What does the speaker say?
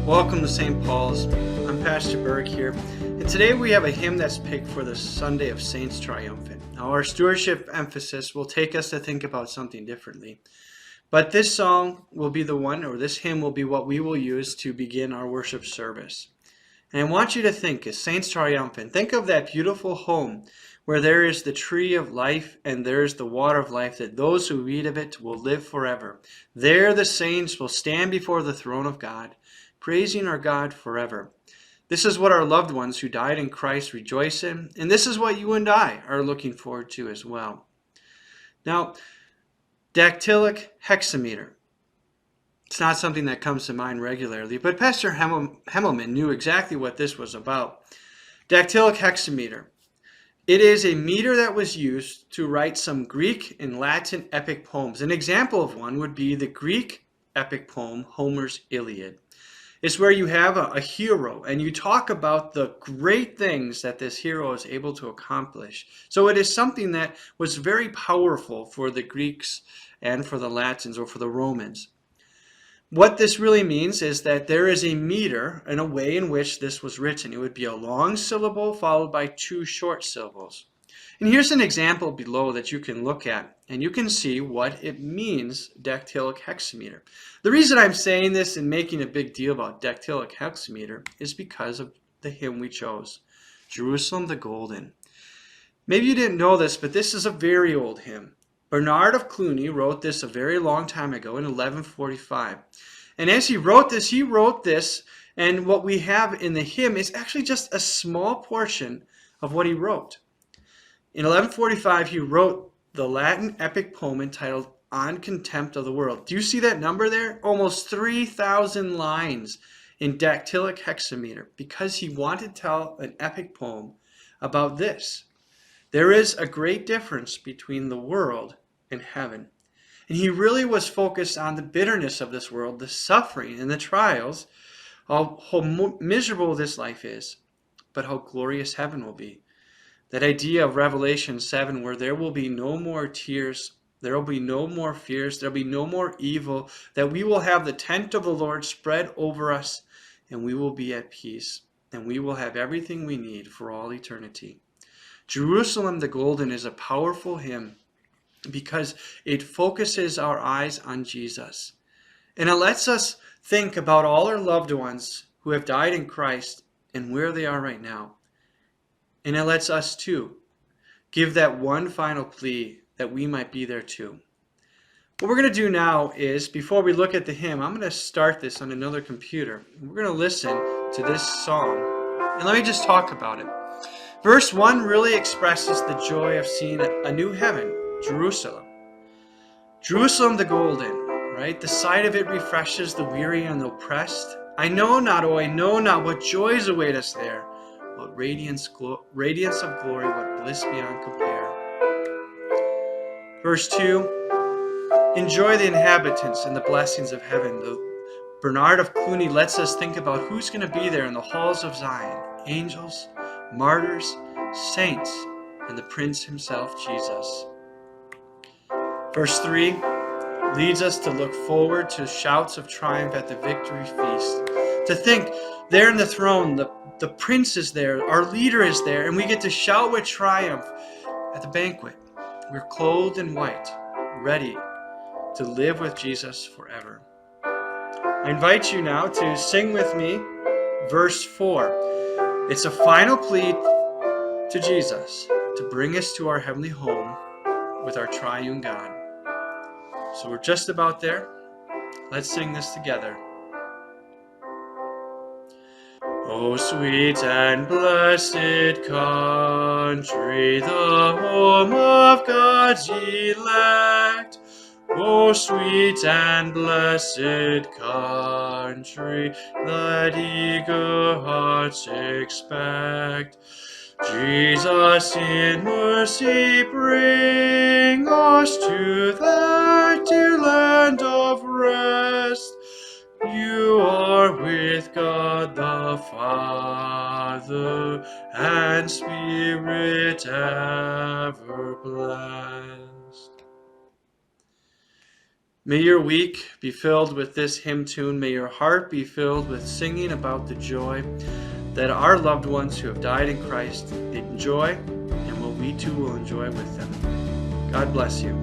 Welcome to St. Paul's. I'm Pastor Berg here, and today we have a hymn that's picked for the Sunday of Saints Triumphant. Now, our stewardship emphasis will take us to think about something differently, but this song will be the one, or this hymn will be what we will use to begin our worship service. And I want you to think, as Saints Triumphant, think of that beautiful home where there is the tree of life and there is the water of life, that those who eat of it will live forever. There the saints will stand before the throne of God, praising our God forever. This is what our loved ones who died in Christ rejoice in, and this is what you and I are looking forward to as well. Now, dactylic hexameter. It's not something that comes to mind regularly, but Pastor Hemmelman knew exactly what this was about. Dactylic hexameter. It is a meter that was used to write some Greek and Latin epic poems. An example of one would be the Greek epic poem, Homer's Iliad. It's where you have a hero and you talk about the great things that this hero is able to accomplish. So it is something that was very powerful for the Greeks and for the Latins or for the Romans. What this really means is that there is a meter and a way in which this was written. It would be a long syllable followed by two short syllables. And here's an example below that you can look at, and you can see what it means, dactylic hexameter. The reason I'm saying this and making a big deal about dactylic hexameter is because of the hymn we chose, Jerusalem the Golden. Maybe you didn't know this, but this is a very old hymn. Bernard of Cluny wrote this a very long time ago in 1145. And as he wrote this, and what we have in the hymn is actually just a small portion of what he wrote. In 1145, he wrote the Latin epic poem entitled On Contempt of the World. Do you see that number there? Almost 3,000 lines in dactylic hexameter, because he wanted to tell an epic poem about this. There is a great difference between the world and heaven. And he really was focused on the bitterness of this world, the suffering and the trials, how miserable this life is, but how glorious heaven will be. That idea of Revelation 7, where there will be no more tears, there will be no more fears, there will be no more evil, that we will have the tent of the Lord spread over us, and we will be at peace, and we will have everything we need for all eternity. Jerusalem the Golden is a powerful hymn because it focuses our eyes on Jesus. And it lets us think about all our loved ones who have died in Christ and where they are right now. And it lets us too give that one final plea that we might be there too. What we're going to do now is, before we look at the hymn, I'm going to start this on another computer. We're going to listen to this song. And let me just talk about it. Verse 1 really expresses the joy of seeing a new heaven, Jerusalem. Jerusalem the Golden, right? The sight of it refreshes the weary and the oppressed. I know not what joys await us there. What radiance of glory, what bliss beyond compare. Verse 2, enjoy the inhabitants and the blessings of heaven. Bernard of Cluny lets us think about who's going to be there in the halls of Zion. Angels, martyrs, saints, and the Prince himself, Jesus. Verse 3 leads us to look forward to shouts of triumph at the victory feast. To think, there in the throne, the Prince is there, our leader is there, and we get to shout with triumph at the banquet. We're clothed in white, ready to live with Jesus forever. I invite you now to sing with me verse 4. It's a final plea to Jesus to bring us to our heavenly home with our triune God. So we're just about there. Let's sing this together. O sweet and blessed country, the home of God's elect. O sweet and blessed country, that eager hearts expect. Jesus in mercy bring us to that dear land of rest. You are with God the Father and Spirit ever blessed. May your week be filled with this hymn tune. May your heart be filled with singing about the joy that our loved ones who have died in Christ enjoy, and what we too will enjoy with them. God bless you.